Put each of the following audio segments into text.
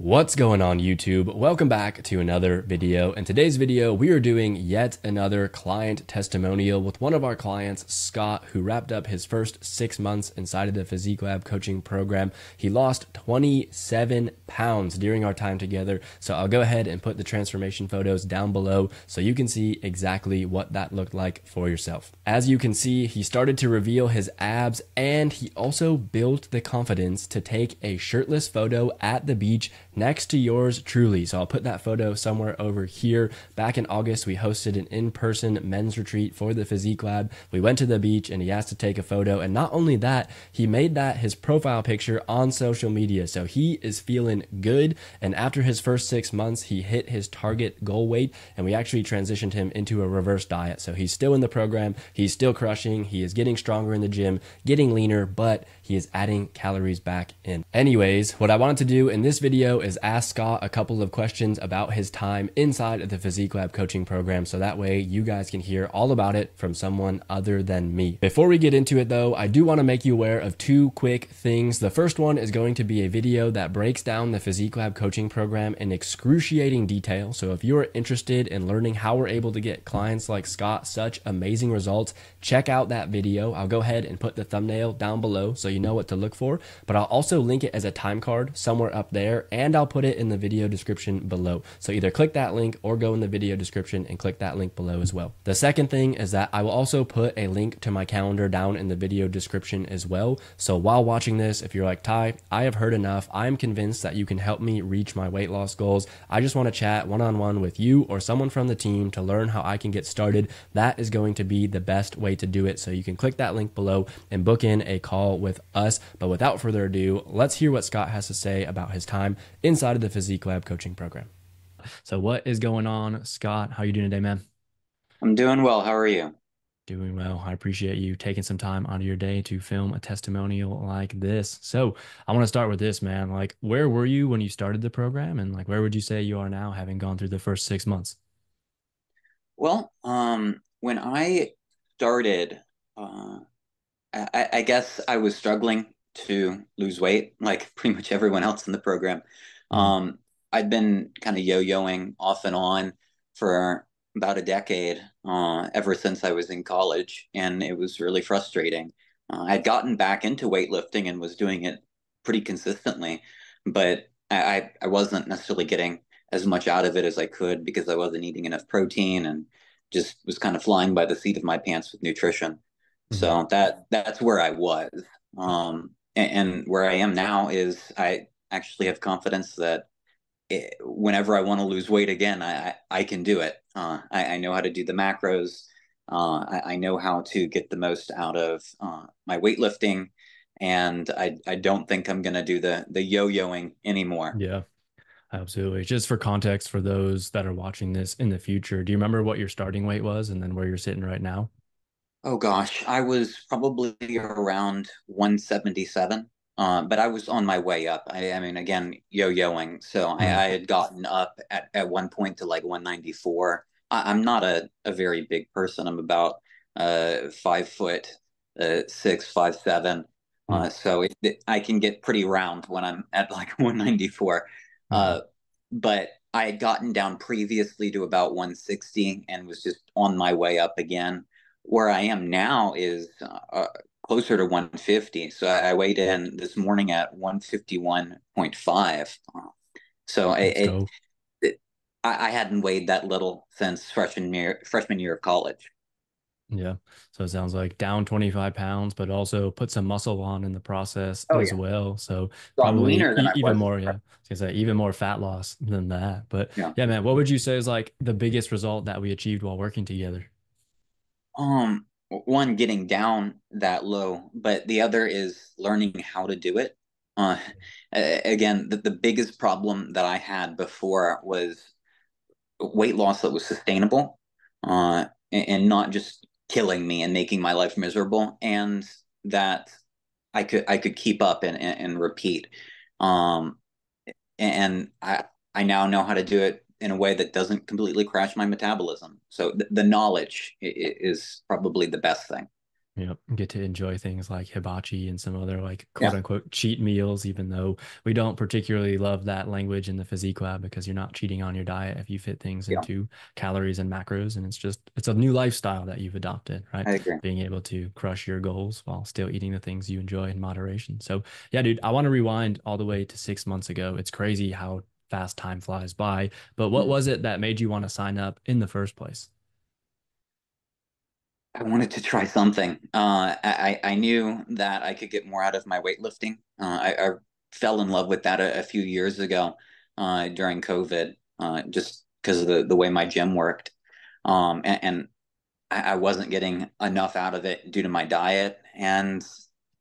What's going on YouTube? Welcome back to another video. In today's video, we are doing yet another client testimonial with one of our clients, Scott, who wrapped up his first 6 months inside of the Physique Lab coaching program. He lost 27 pounds during our time together. So I'll go ahead and put the transformation photos down below so you can see exactly what that looked like for yourself. As you can see, he started to reveal his abs and he also built the confidence to take a shirtless photo at the beach next to yours truly. So I'll put that photo somewhere over here. Back in August, we hosted an in-person men's retreat for the Physique Lab. We went to the beach and he asked to take a photo. And not only that, he made that his profile picture on social media. So he is feeling good. And after his first 6 months, he hit his target goal weight and we actually transitioned him into a reverse diet. So he's still in the program. He's still crushing. He is getting stronger in the gym, getting leaner, but he is adding calories back in. Anyways, what I wanted to do in this video is ask Scott a couple of questions about his time inside of the Physique Lab coaching program, so that way you guys can hear all about it from someone other than me. Before we get into it though, I do want to make you aware of two quick things. The first one is going to be a video that breaks down the Physique Lab coaching program in excruciating detail. So if you are interested in learning how we're able to get clients like Scott such amazing results, check out that video. I'll go ahead and put the thumbnail down below so you know what to look for, but I'll also link it as a time card somewhere up there, and I'll put it in the video description below. So either click that link or go in the video description and click that link below as well. The second thing is that I will also put a link to my calendar down in the video description as well. So while watching this, if you're like, Ty, I have heard enough, I'm convinced that you can help me reach my weight loss goals, I just want to chat one-on-one with you or someone from the team to learn how I can get started, that is going to be the best way to do it. So you can click that link below and book in a call with us. But without further ado, let's hear what Scott has to say about his time inside of the Physique Lab coaching program. So what is going on, Scott? How are you doing today, man? I'm doing well. How are you? Doing well. I appreciate you taking some time out of your day to film a testimonial like this. So I want to start with this, man. Like, where were you when you started the program? And like, where would you say you are now, having gone through the first 6 months? Well, when I started, uh, I guess I was struggling to lose weight, like pretty much everyone else in the program. Mm, Um, I'd been kind of yo-yoing off and on for about a decade, ever since I was in college, and it was really frustrating. I'd gotten back into weightlifting and was doing it pretty consistently, but I wasn't necessarily getting as much out of it as I could because I wasn't eating enough protein and just was kind of flying by the seat of my pants with nutrition. mm, So that's where I was. And where I am now is I actually have confidence that whenever I want to lose weight again, I can do it. I know how to do the macros. I know how to get the most out of my weightlifting, and I don't think I'm going to do the yo-yoing anymore. yeah, absolutely. Just for context for those that are watching this in the future, do you remember what your starting weight was and then where you're sitting right now? Oh gosh, I was probably around 177, but I was on my way up. I mean, again, yo-yoing. So Mm, I had gotten up at one point to like 194. I'm not a very big person. I'm about 5 foot 6, 5'7". mm, I can get pretty round when I'm at like 194. mm. Uh, but I had gotten down previously to about 160 and was just on my way up again. Where I am now is closer to 150. So I weighed in this morning at 151.5. So Let's go. I hadn't weighed that little since freshman year of college. Yeah. So it sounds like down 25 pounds, but also put some muscle on in the process Oh as yeah. well. So So I'm probably leaner than I even was. more, yeah. I was gonna say even more fat loss than that. But Yeah. yeah, man, what would you say is like the biggest result that we achieved while working together? One getting down that low, but the other is learning how to do it. Uh, again, the biggest problem that I had before was weight loss that was sustainable, and not just killing me and making my life miserable, and that I could keep up and repeat. Um, and I now know how to do it in a way that doesn't completely crash my metabolism. So the knowledge is probably the best thing. Yep. Get to enjoy things like hibachi and some other like quote Yeah, unquote cheat meals, even though we don't particularly love that language in the physique lab because you're not cheating on your diet if you fit things yeah, into calories and macros. And it's a new lifestyle that you've adopted, right? I agree. Being able to crush your goals while still eating the things you enjoy in moderation. So, yeah, dude, I want to rewind all the way to 6 months ago. It's crazy how fast time flies by. But what Mm. was it that made you want to sign up in the first place? I wanted to try something. I knew that I could get more out of my weightlifting. I fell in love with that a few years ago during COVID, just because of the way my gym worked. And I wasn't getting enough out of it due to my diet. And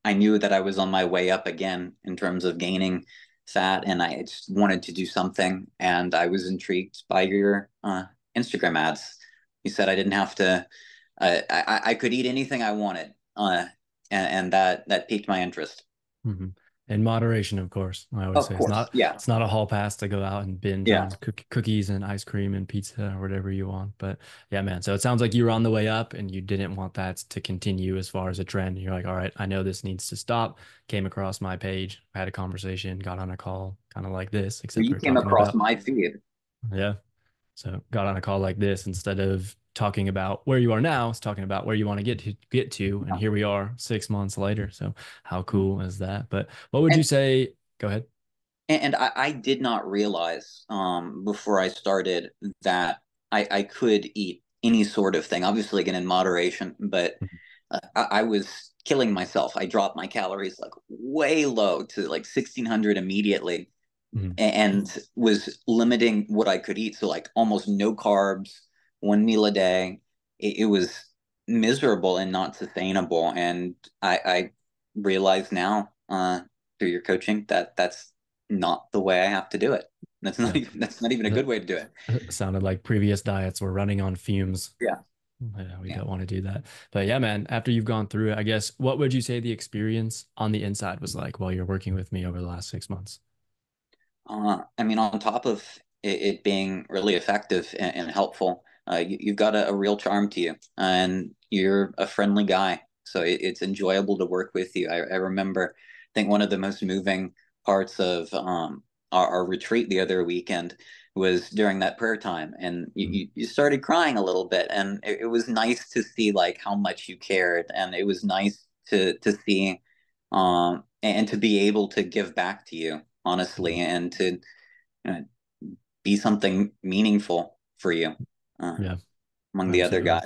I knew that I was on my way up again in terms of gaining fat. And I just wanted to do something. And I was intrigued by your Instagram ads. You said I didn't have to, I could eat anything I wanted. And that piqued my interest. hmm In moderation, of course. I always Of say course. Yeah. it's not a hall pass to go out and binge Yeah. on cookies and ice cream and pizza or whatever you want. But yeah, man. So it sounds like you were on the way up and you didn't want that to continue as far as a trend. You're like, all right, I know this needs to stop. Came across my page, had a conversation, got on a call, kind of like this, So except you we're came talking across about my feed. yeah. So got on a call like this instead of talking about where you are now, it's talking about where you want to get to. And here we are 6 months later. So how Yeah. cool is that? But what would you And say? Go ahead. And I did not realize before I started that I could eat any sort of thing, obviously, again, in moderation, but I was killing myself. I dropped my calories like way low to like 1600 immediately Mhm. and was limiting what I could eat. So, like, almost no carbs, one meal a day. It was miserable and not sustainable. And I realize now through your coaching that that's not the way I have to do it. Yeah. That's not even a good way to do it. Sounded like previous diets were running on fumes. Yeah. Yeah, we Yeah. don't want to do that. But yeah, man, after you've gone through it, I guess, what would you say the experience on the inside was like while you're working with me over the last 6 months? I mean, on top of it being really effective and helpful, you've got a real charm to you, and you're a friendly guy. So it's enjoyable to work with you. I remember, I think one of the most moving parts of our retreat the other weekend was during that prayer time, and Mhm. you started crying a little bit, and it was nice to see like how much you cared, and it was nice to see and to be able to give back to you honestly, Mhm. and to uh, be something meaningful for you uh, Yeah, among the other absolutely. guys.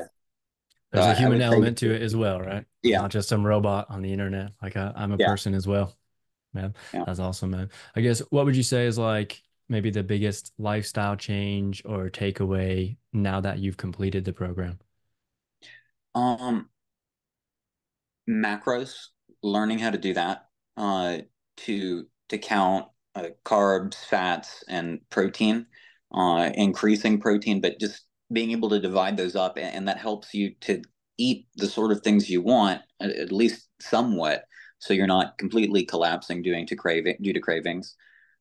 So There's a I human would say, element to it as well, right? I'm yeah, not just some robot on the internet. Like I'm a yeah, person as well, man. yeah. That's awesome, man. I guess what would you say is like maybe the biggest lifestyle change or takeaway now that you've completed the program? Um, Macros, learning how to do that, uh, to count carbs, fats, and protein, increasing protein, but just being able to divide those up, and that helps you to eat the sort of things you want, at least somewhat, so you're not completely collapsing due to cravings.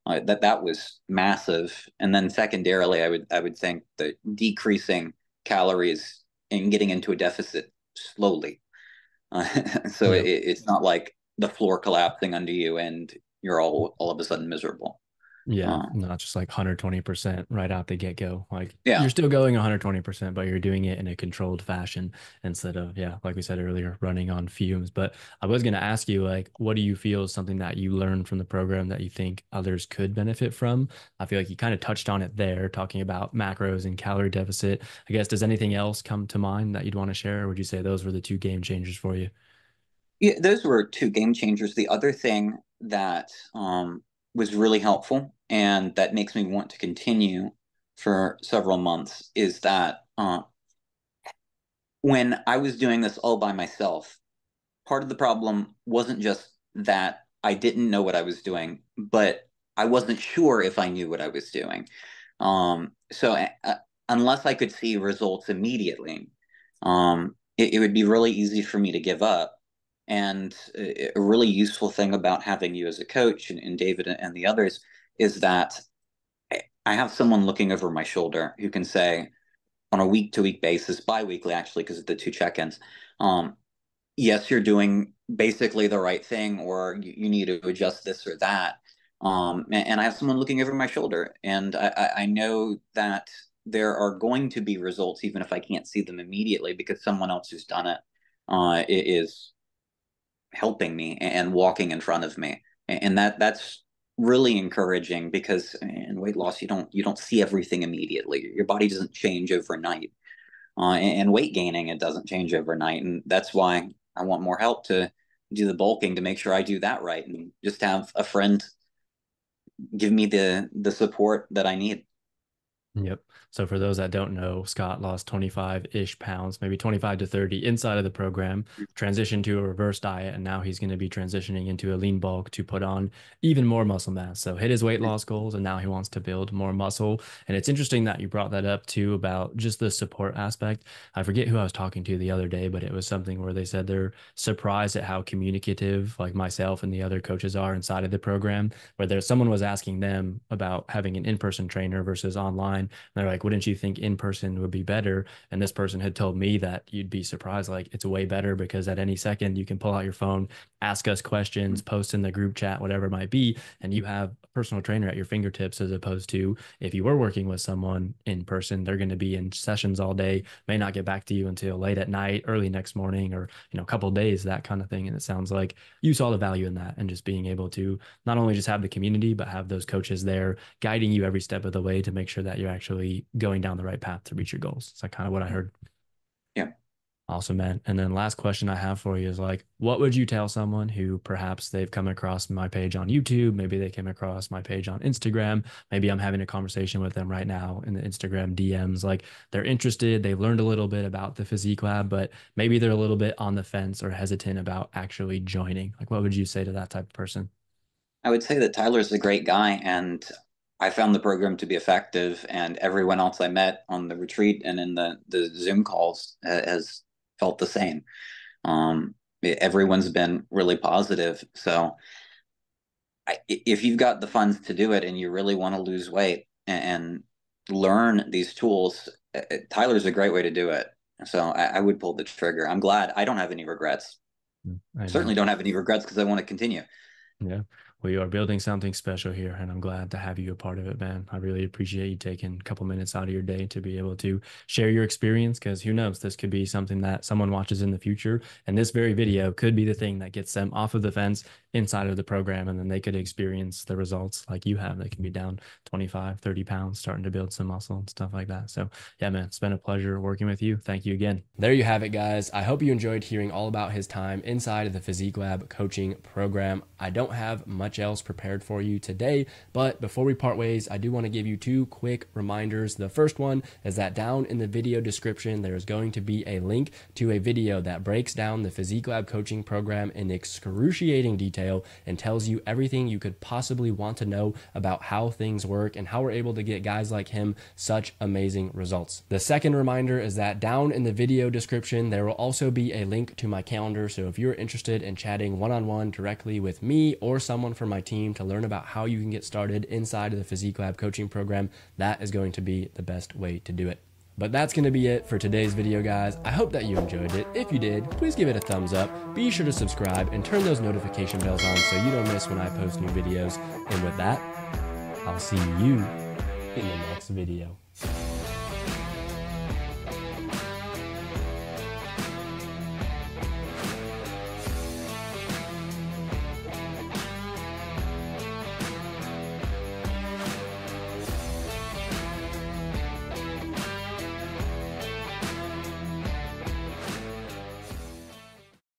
That was massive, and then secondarily, I would think that decreasing calories and getting into a deficit slowly so Yep. it's not like the floor collapsing under you and you're all of a sudden miserable. Yeah, Uh, not just like 120% right out the get-go. Like you're yeah. still going 120%, but you're doing it in a controlled fashion instead of, yeah, like we said earlier, running on fumes. But I was going to ask you, like, what do you feel is something that you learned from the program that you think others could benefit from? I feel like you kind of touched on it there, talking about macros and calorie deficit. I guess, does anything else come to mind that you'd want to share? Or would you say those were the two game changers for you? Yeah, those were two game changers. The other thing that was really helpful and that makes me want to continue for several months is that when I was doing this all by myself, part of the problem wasn't just that I didn't know what I was doing, but I wasn't sure if I knew what I was doing. So unless I could see results immediately, it would be really easy for me to give up. And a really useful thing about having you as a coach and David and the others is that I have someone looking over my shoulder who can say on a week to week basis, bi weekly actually, because of the two check ins, yes, you're doing basically the right thing, or you need to adjust this or that. And I have someone looking over my shoulder, and I know that there are going to be results, even if I can't see them immediately, because someone else who's done it is helping me and walking in front of me, and that's really encouraging because in weight loss you don't see everything immediately. Your body doesn't change overnight, and weight gaining it doesn't change overnight, and that's why I want more help to do the bulking to make sure I do that right, and just have a friend give me the support that I need. Yep. So for those that don't know, Scott lost 25-ish pounds, maybe 25 to 30 inside of the program, transitioned to a reverse diet, and now he's going to be transitioning into a lean bulk to put on even more muscle mass. So hit his weight loss goals, and now he wants to build more muscle. And it's interesting that you brought that up too about just the support aspect. I forget who I was talking to the other day, but it was something where they said they're surprised at how communicative like myself and the other coaches are inside of the program, where there's someone was asking them about having an in-person trainer versus online. And they're like, wouldn't you think in person would be better? And this person had told me that you'd be surprised. Like, it's way better because at any second you can pull out your phone, ask us questions, post in the group chat, whatever it might be. And you have a personal trainer at your fingertips, as opposed to if you were working with someone in person, they're going to be in sessions all day, may not get back to you until late at night, early next morning, or, a couple of days, that kind of thing. And it sounds like you saw the value in that and just being able to not only just have the community, but have those coaches there guiding you every step of the way to make sure that you're actually going down the right path to reach your goals. Is that kind of what I heard? Yeah. Awesome, man. And then last question I have for you is like, what would you tell someone who perhaps they've come across my page on YouTube? Maybe they came across my page on Instagram. Maybe I'm having a conversation with them right now in the Instagram DMs. Like, they're interested, they've learned a little bit about the Physique Lab, but maybe they're a little bit on the fence or hesitant about actually joining. Like, what would you say to that type of person? I would say that Tyler's a great guy, and I found the program to be effective, and everyone else I met on the retreat and in the Zoom calls has felt the same. Everyone's been really positive. So if you've got the funds to do it and you really want to lose weight and learn these tools, Tyler's a great way to do it. So I would pull the trigger. I'm glad. I don't have any regrets. Amen. Certainly don't have any regrets because I want to continue. Yeah. Well, you are building something special here, and I'm glad to have you a part of it, man. I really appreciate you taking a couple minutes out of your day to be able to share your experience, because who knows, this could be something that someone watches in the future. And this very video could be the thing that gets them off of the fence inside of the program, and then they could experience the results like you have. They can be down 25, 30 pounds, starting to build some muscle and stuff like that. So, yeah, man, it's been a pleasure working with you. Thank you again. There you have it, guys. I hope you enjoyed hearing all about his time inside of the Physique Lab coaching program. I don't have much else prepared for you today, but before we part ways, I do want to give you two quick reminders. The first one is that down in the video description, there is going to be a link to a video that breaks down the Physique Lab coaching program in excruciating detail and tells you everything you could possibly want to know about how things work and how we're able to get guys like him such amazing results. The second reminder is that down in the video description, there will also be a link to my calendar. So if you're interested in chatting one-on-one directly with me or someone from my team to learn about how you can get started inside of the Physique Lab coaching program, that is going to be the best way to do it. But that's going to be it for today's video, guys. I hope that you enjoyed it. If you did, please give it a thumbs up. Be sure to subscribe and turn those notification bells on so you don't miss when I post new videos. And with that, I'll see you in the next video.